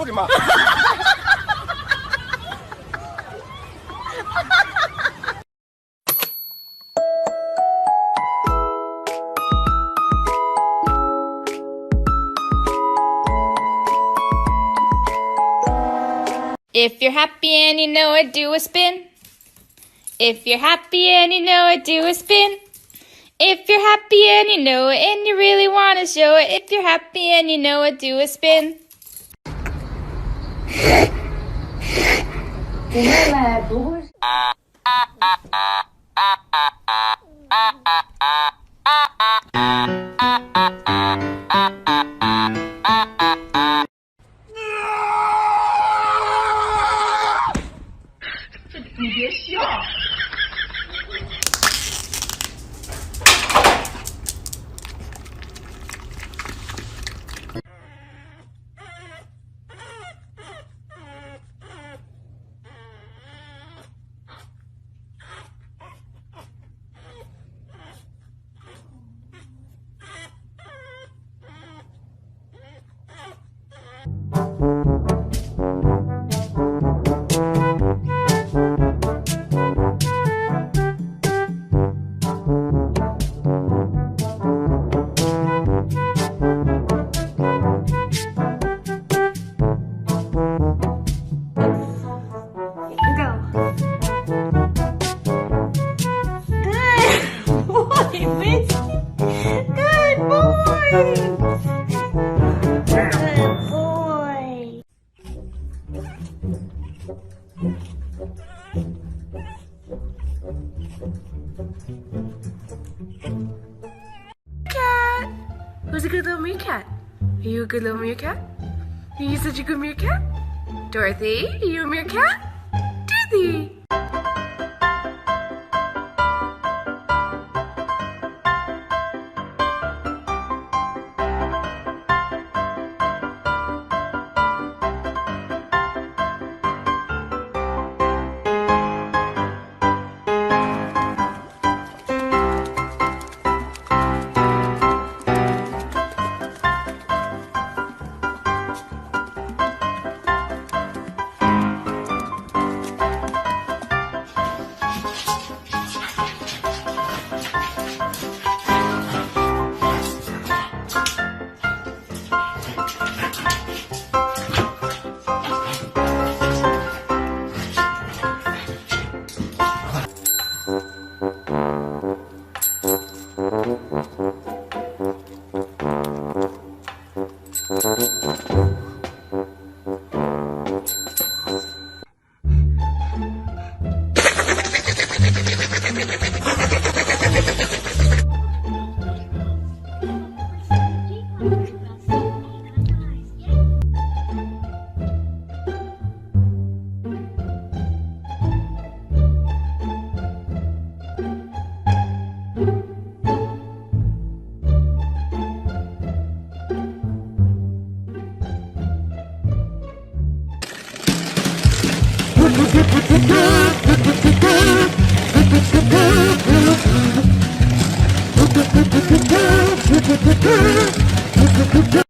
的妈！ If you're happy and you know it, do a spin. If you're happy and you know it, do a spin. If you're happy and you know it and you really want to show it, if you're happy and you know it, do a spin. 姐妹们，不会是。你别笑。 Who's a good little meerkat? Are you a good little meerkat? Are you such a good meerkat? Dorothy, are you a meerkat? Dorothy! Good.